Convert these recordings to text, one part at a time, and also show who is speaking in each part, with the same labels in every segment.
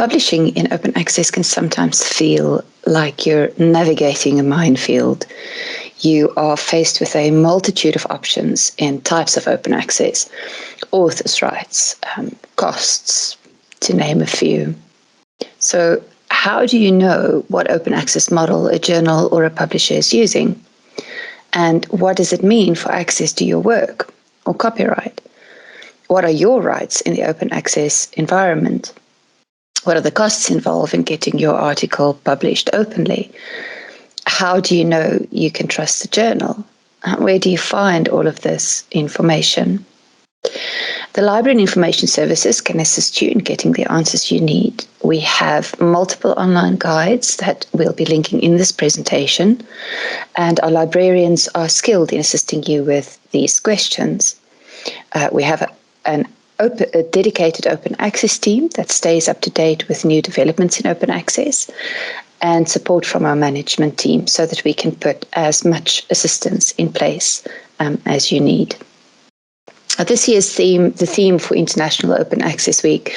Speaker 1: Publishing in open access can sometimes feel like you're navigating a minefield. You are faced with a multitude of options and types of open access, authors' rights, costs, to name a few. So, how do you know what open access model a journal or a publisher is using? And what does it mean for access to your work or copyright? What are your rights in the open access environment? What are the costs involved in getting your article published openly? How do you know you can trust the journal? Where do you find all of this information? The Library and Information Services can assist you in getting the answers you need. We have multiple online guides that we'll be linking in this presentation, and our librarians are skilled in assisting you with these questions. We have a dedicated open access team that stays up to date with new developments in open access, and support from our management team so that we can put as much assistance in place as you need. This year's theme, the theme for International Open Access Week,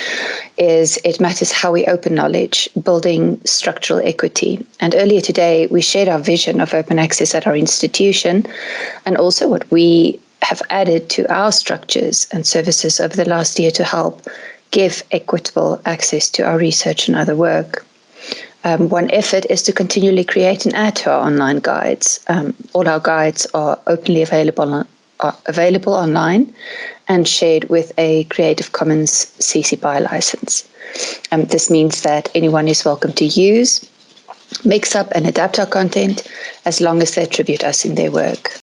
Speaker 1: is It Matters How We Open Knowledge, Building Structural Equity. And earlier today, we shared our vision of open access at our institution, and also what we have added to our structures and services over the last year to help give equitable access to our research and other work. One effort is to continually create and add to our online guides. All our guides are openly available online and shared with a Creative Commons CC BY license. This means that anyone is welcome to use, mix up and adapt our content as long as they attribute us in their work.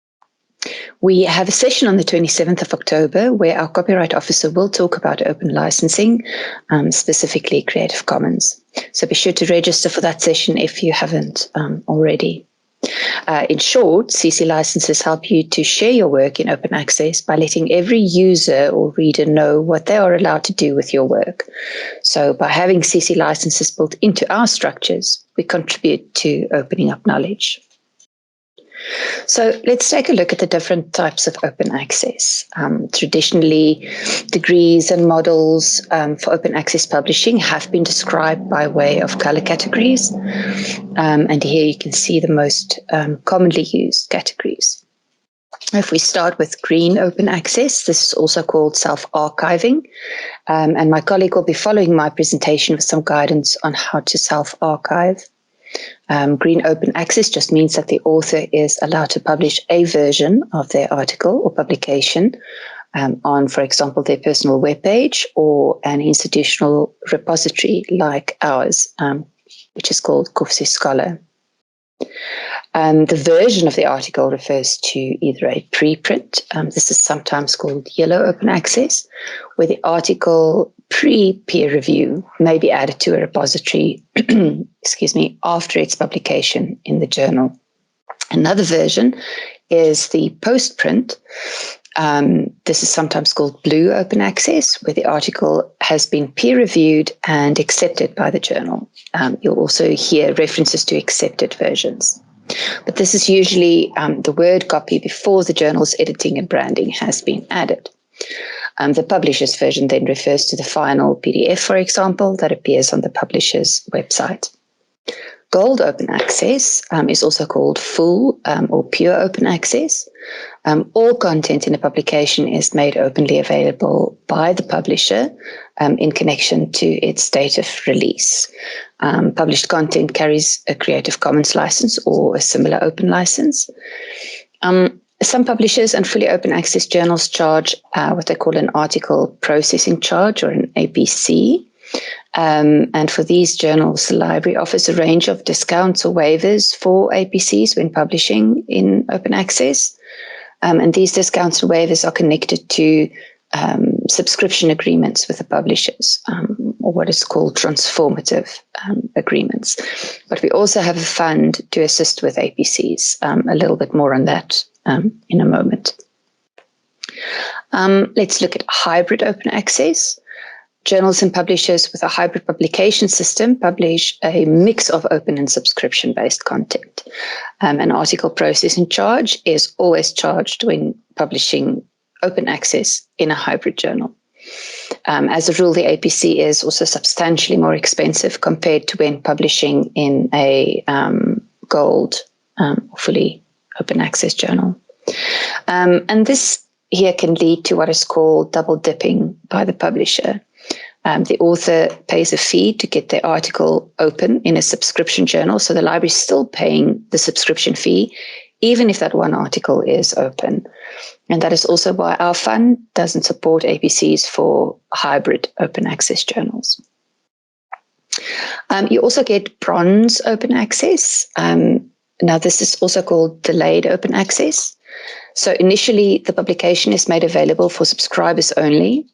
Speaker 1: We have a session on the 27th of October where our copyright officer will talk about open licensing, specifically Creative Commons. So be sure to register for that session if you haven't already. In short, CC licenses help you to share your work in open access by letting every user or reader know what they are allowed to do with your work. So by having CC licenses built into our structures, we contribute to opening up knowledge. So let's take a look at the different types of open access. Traditionally, degrees and models for open access publishing have been described by way of color categories. And here you can see the most commonly used categories. If we start with green open access, this is also called self-archiving. And my colleague will be following my presentation with some guidance on how to self-archive. Green open access just means that the author is allowed to publish a version of their article or publication on, for example, their personal webpage or an institutional repository like ours, which is called Kufsi Scholar. The version of the article refers to either a preprint, this is sometimes called yellow open access, where the article pre-peer review may be added to a repository after its publication in the journal. Another version is the post-print. This is sometimes called blue open access, where the article has been peer-reviewed and accepted by the journal. You'll also hear references to accepted versions. But this is usually the Word copy before the journal's editing and branding has been added. The publisher's version then refers to the final PDF, for example, that appears on the publisher's website. Gold open access is also called full or pure open access. All content in a publication is made openly available by the publisher in connection to its date of release. Published content carries a Creative Commons license or a similar open license. Some publishers and fully open access journals charge what they call an article processing charge or an APC. And for these journals, the library offers a range of discounts or waivers for APCs when publishing in open access. And these discounts and waivers are connected to subscription agreements with the publishers, or what is called transformative agreements. But we also have a fund to assist with APCs. A little bit more on that in a moment. Let's look at hybrid open access. Journals and publishers with a hybrid publication system publish a mix of open and subscription-based content. An article processing charge is always charged when publishing open access in a hybrid journal. As a rule, the APC is also substantially more expensive compared to when publishing in a gold, fully open access journal. And this here can lead to what is called double dipping by the publisher. The author pays a fee to get their article open in a subscription journal, so the library is still paying the subscription fee, even if that one article is open. And that is also why our fund doesn't support APCs for hybrid open access journals. You also get bronze open access. Now, this is also called delayed open access. So initially, the publication is made available for subscribers only.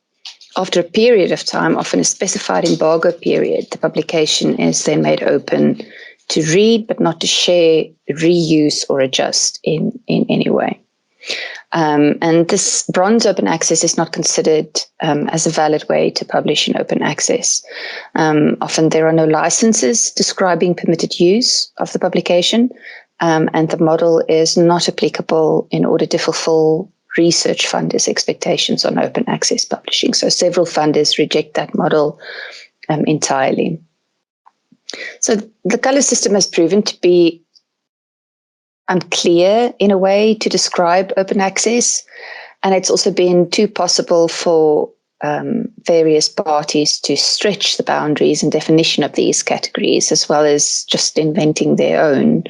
Speaker 1: After a period of time, often a specified embargo period, the publication is then made open to read, but not to share, reuse, or adjust in any way. And this bronze open access is not considered as a valid way to publish in open access. Often there are no licenses describing permitted use of the publication, and the model is not applicable in order to fulfill research funders' expectations on open access publishing. So several funders reject that model entirely. So the colour system has proven to be unclear in a way to describe open access, and it's also been too possible for various parties to stretch the boundaries and definition of these categories, as well as just inventing their own.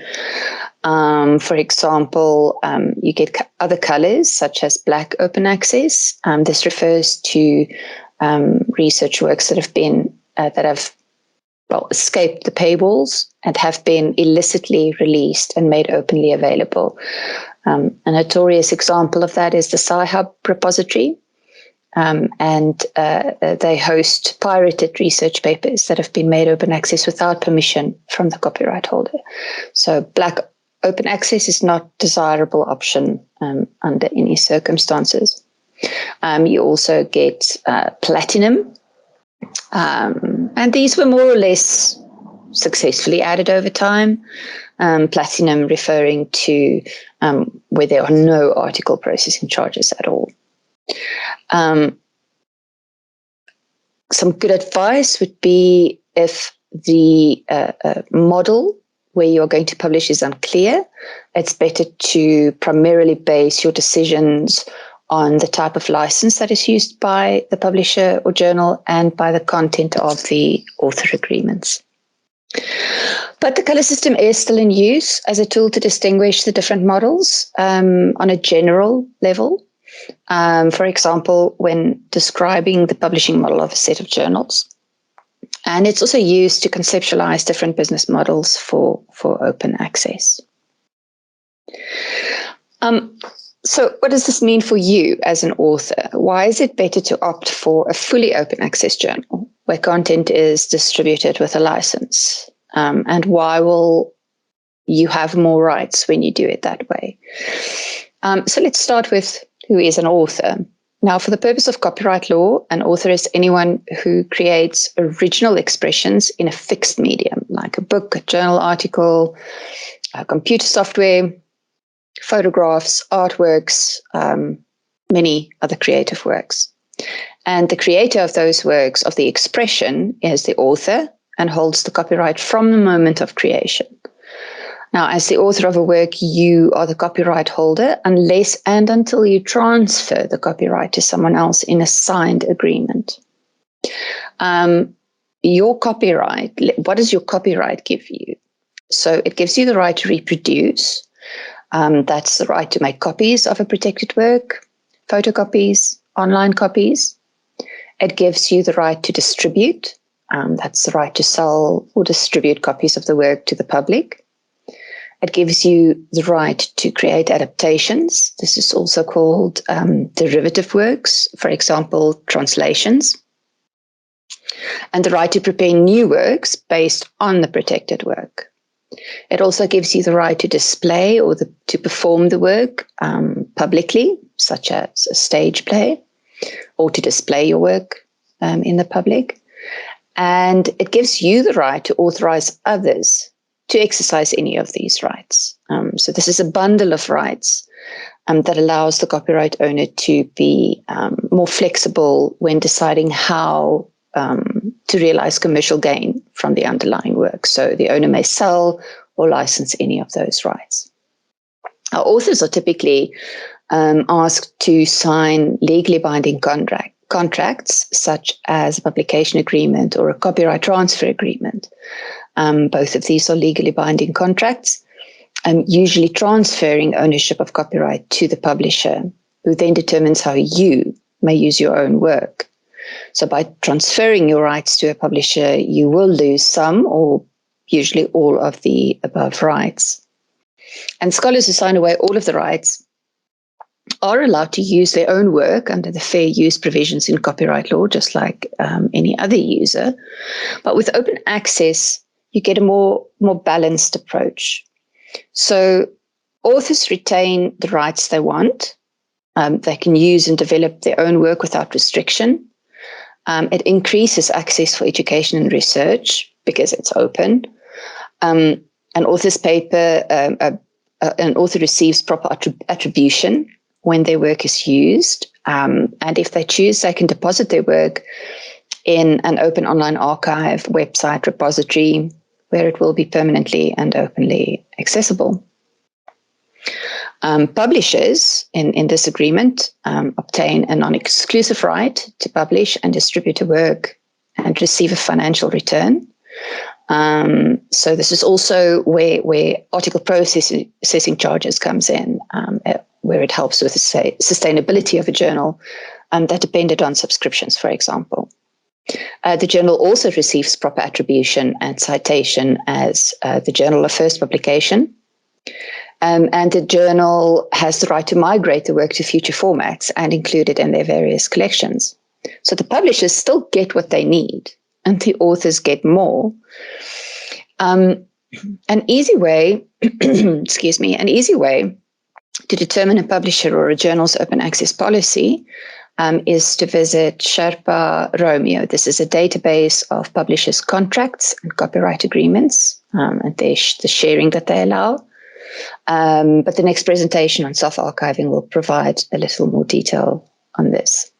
Speaker 1: For example, you get other colours such as black open access. This refers to research works that have escaped the paywalls and have been illicitly released and made openly available. A notorious example of that is the Sci-Hub repository. And they host pirated research papers that have been made open access without permission from the copyright holder. So black open access is not a desirable option under any circumstances. You also get platinum. And these were more or less successfully added over time. Platinum referring to where there are no article processing charges at all. Some good advice would be, if the model where you're going to publish is unclear, it's better to primarily base your decisions on the type of license that is used by the publisher or journal and by the content of the author agreements. But the colour system is still in use as a tool to distinguish the different models on a general level. For example, when describing the publishing model of a set of journals. And it's also used to conceptualize different business models for open access. So what does this mean for you as an author? Why is it better to opt for a fully open access journal where content is distributed with a license? And why will you have more rights when you do it that way? So let's start with who is an author. Now, for the purpose of copyright law, an author is anyone who creates original expressions in a fixed medium, like a book, a journal article, computer software, photographs, artworks, many other creative works. And the creator of those works, of the expression, is the author and holds the copyright from the moment of creation. Now, as the author of a work, you are the copyright holder unless and until you transfer the copyright to someone else in a signed agreement. Your copyright, what does your copyright give you? So it gives you the right to reproduce. That's the right to make copies of a protected work, photocopies, online copies. It gives you the right to distribute. That's the right to sell or distribute copies of the work to the public. It gives you the right to create adaptations. This is also called derivative works, for example, translations. And the right to prepare new works based on the protected work. It also gives you the right to display or to perform the work publicly, such as a stage play, or to display your work in the public. And it gives you the right to authorize others to exercise any of these rights. So this is a bundle of rights that allows the copyright owner to be more flexible when deciding how to realize commercial gain from the underlying work. So the owner may sell or license any of those rights. Our authors are typically asked to sign legally binding contracts, such as a publication agreement or a copyright transfer agreement. Both of these are legally binding contracts, usually transferring ownership of copyright to the publisher, who then determines how you may use your own work. So by transferring your rights to a publisher, you will lose some or usually all of the above rights. And scholars who sign away all of the rights are allowed to use their own work under the fair use provisions in copyright law, just like any other user. But with open access, you get a more balanced approach. So authors retain the rights they want. They can use and develop their own work without restriction. It increases access for education and research because it's open. An author's paper, an author receives proper attribution when their work is used. And if they choose, they can deposit their work in an open online archive, website, repository, where it will be permanently and openly accessible. Publishers in this agreement obtain a non-exclusive right to publish and distribute a work and receive a financial return. So this is also where article processing charges comes in, where it helps with the sustainability of a journal that depended on subscriptions, for example. The journal also receives proper attribution and citation as the journal of first publication. And the journal has the right to migrate the work to future formats and include it in their various collections. So the publishers still get what they need, and the authors get more. An easy way, an easy way to determine a publisher or a journal's open access policy is to visit Sherpa Romeo. This is a database of publishers' contracts and copyright agreements, and the sharing that they allow. But the next presentation on self-archiving will provide a little more detail on this.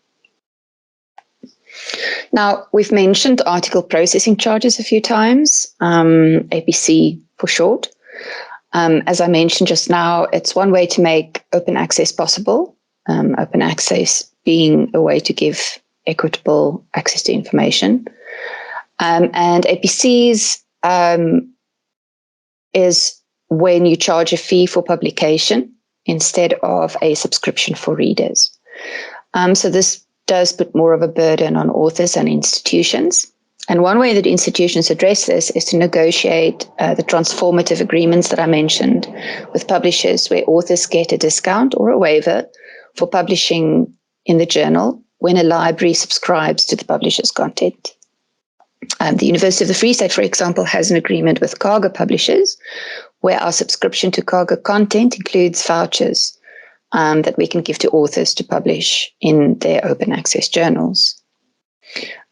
Speaker 1: Now, we've mentioned article processing charges a few times, APC for short. As I mentioned just now, it's one way to make open access possible, open access being a way to give equitable access to information. And APCs is when you charge a fee for publication instead of a subscription for readers. So this does put more of a burden on authors and institutions. And one way that institutions address this is to negotiate the transformative agreements that I mentioned with publishers, where authors get a discount or a waiver for publishing in the journal when a library subscribes to the publisher's content. The University of the Free State, for example, has an agreement with Cargo publishers, where our subscription to Cargo content includes vouchers that we can give to authors to publish in their open access journals.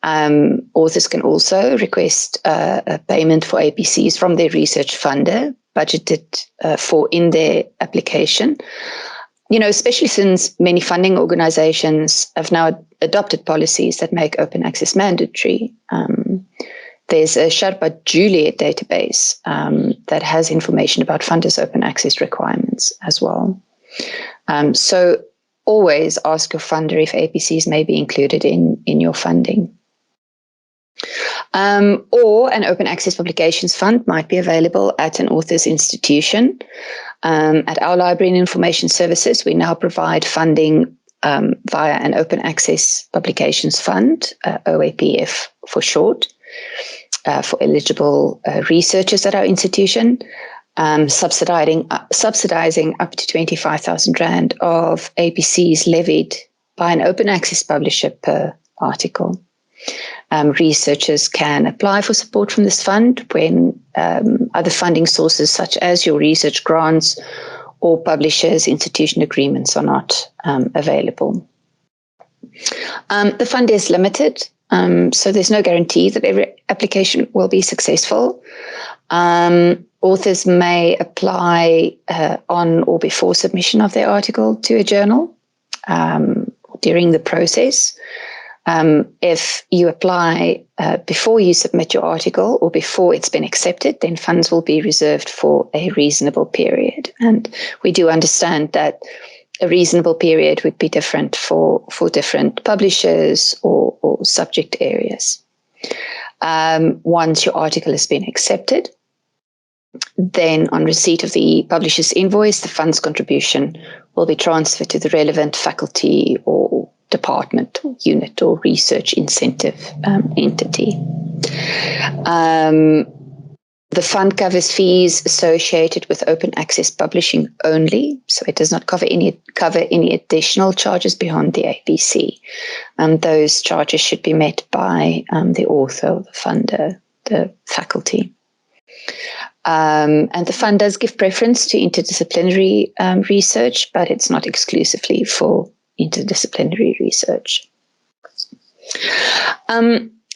Speaker 1: Authors can also request a payment for APCs from their research funder, budgeted for in their application. You know, especially since many funding organizations have now adopted policies that make open access mandatory. There's a Sherpa Juliet database that has information about funders' open access requirements as well. So always ask your funder if APCs may be included in your funding. Or an open access publications fund might be available at an author's institution. At our Library and Information Services, we now provide funding via an open access publications fund, OAPF for short, for eligible researchers at our institution, subsidizing up to 25,000 Rand of APCs levied by an open access publisher per article. Researchers can apply for support from this fund when other funding sources such as your research grants or publishers' institution agreements are not available. The fund is limited, so there's no guarantee that every application will be successful. Authors may apply on or before submission of their article to a journal during the process. If you apply before you submit your article or before it's been accepted, then funds will be reserved for a reasonable period. And we do understand that a reasonable period would be different for different publishers or subject areas. Once your article has been accepted, then on receipt of the publisher's invoice, the funds contribution will be transferred to the relevant faculty or department, or unit, or research incentive entity. The fund covers fees associated with open access publishing only, so it does not cover any additional charges beyond the APC. Those charges should be met by the author, the funder, the faculty. And the fund does give preference to interdisciplinary research, but it's not exclusively for interdisciplinary research.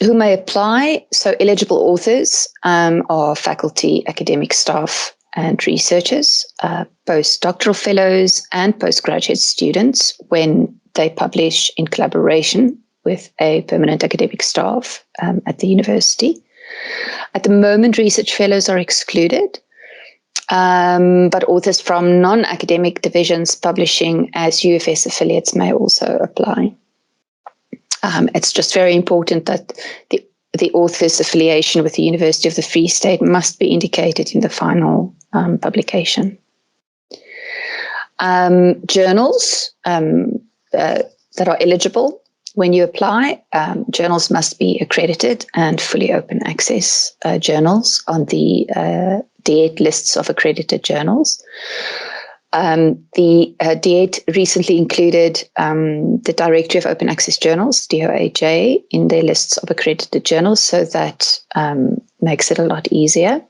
Speaker 1: Who may apply? So eligible authors are faculty, academic staff, and researchers, postdoctoral fellows, and postgraduate students when they publish in collaboration with a permanent academic staff at the university. At the moment, research fellows are excluded, but authors from non-academic divisions publishing as UFS affiliates may also apply. It's just very important that the author's affiliation with the University of the Free State must be indicated in the final publication. Journals that are eligible when you apply, journals must be accredited and fully open access journals on the DEAT lists of accredited journals. The DEAT recently included the Directory of Open Access Journals, DOAJ, in their lists of accredited journals, so that makes it a lot easier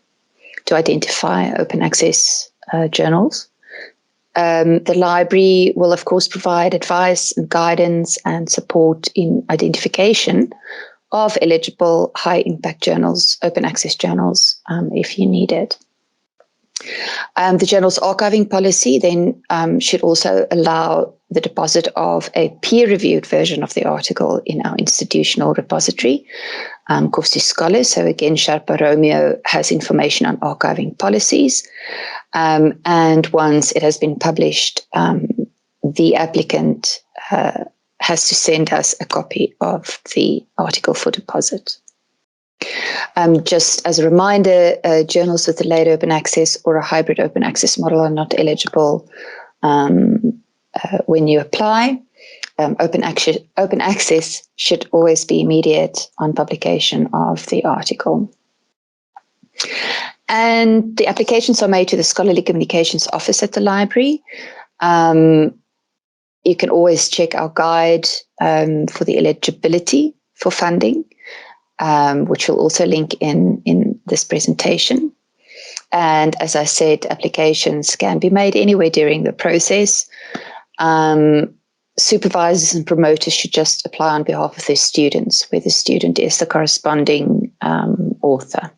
Speaker 1: to identify open access journals. The library will, of course, provide advice and guidance and support in identification of eligible high-impact journals, open access journals, if you need it. The journal's archiving policy then should also allow the deposit of a peer-reviewed version of the article in our institutional repository, Kosti Scholars. So again, Sherpa Romeo has information on archiving policies. And once it has been published, the applicant has to send us a copy of the article for deposit. Just as a reminder, journals with delayed open access or a hybrid open access model are not eligible when you apply. Open access should always be immediate on publication of the article. And the applications are made to the Scholarly Communications Office at the library. You can always check our guide for the eligibility for funding, which we'll also link in this presentation. And as I said, applications can be made anywhere during the process. Supervisors and promoters should just apply on behalf of their students, where the student is the corresponding author.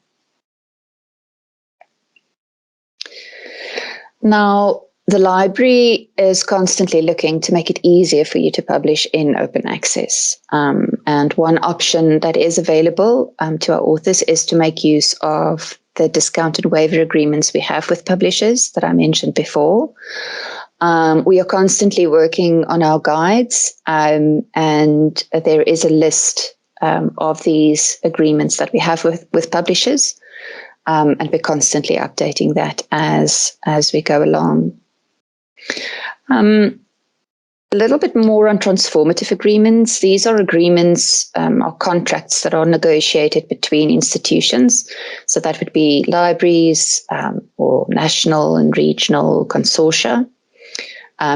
Speaker 1: Now, the library is constantly looking to make it easier for you to publish in open access. And one option that is available to our authors is to make use of the discounted waiver agreements we have with publishers that I mentioned before. We are constantly working on our guides, and there is a list of these agreements that we have with publishers. And we're constantly updating that as we go along. A little bit more on transformative agreements. These are agreements or contracts that are negotiated between institutions. So that would be libraries or national and regional consortia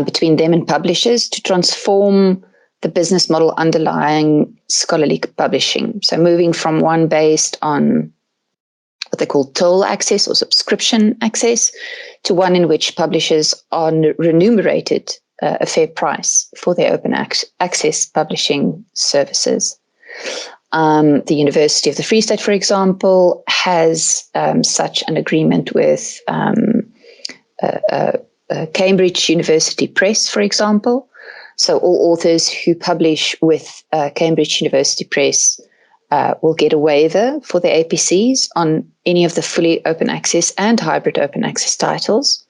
Speaker 1: between them and publishers to transform the business model underlying scholarly publishing. So moving from one based on what they call toll access or subscription access to one in which publishers are remunerated a fair price for their open access publishing services. The University of the Free State, for example, has such an agreement with Cambridge University Press, for example. So all authors who publish with Cambridge University Press will get a waiver for the APCs on any of the fully open access and hybrid open access titles.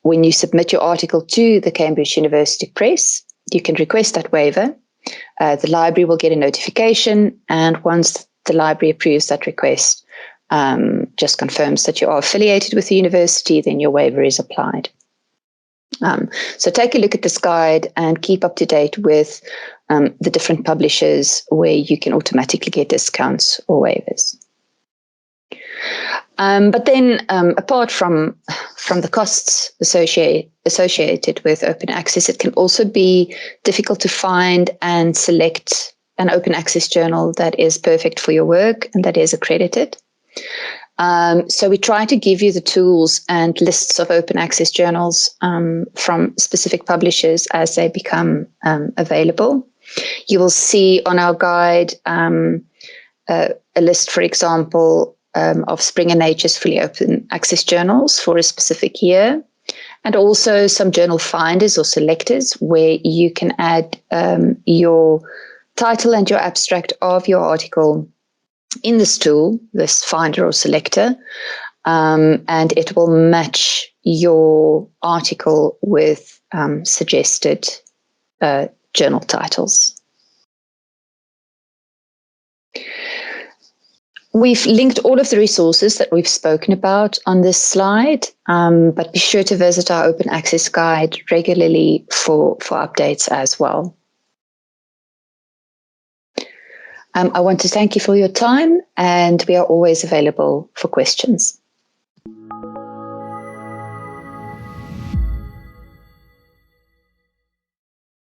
Speaker 1: When you submit your article to the Cambridge University Press, you can request that waiver. The library will get a notification, and once the library approves that request, just confirms that you are affiliated with the university, then your waiver is applied. So take a look at this guide and keep up to date with the different publishers where you can automatically get discounts or waivers. But then apart from the costs associated with open access, it can also be difficult to find and select an open access journal that is perfect for your work and that is accredited. So we try to give you the tools and lists of open access journals from specific publishers as they become available. You will see on our guide a list, for example, of Springer Nature's fully open access journals for a specific year, and also some journal finders or selectors where you can add your title and your abstract of your article in this tool, this finder or selector, and it will match your article with suggested journal titles. We've linked all of the resources that we've spoken about on this slide, but be sure to visit our open access guide regularly for updates as well. I want to thank you for your time, and we are always available for questions.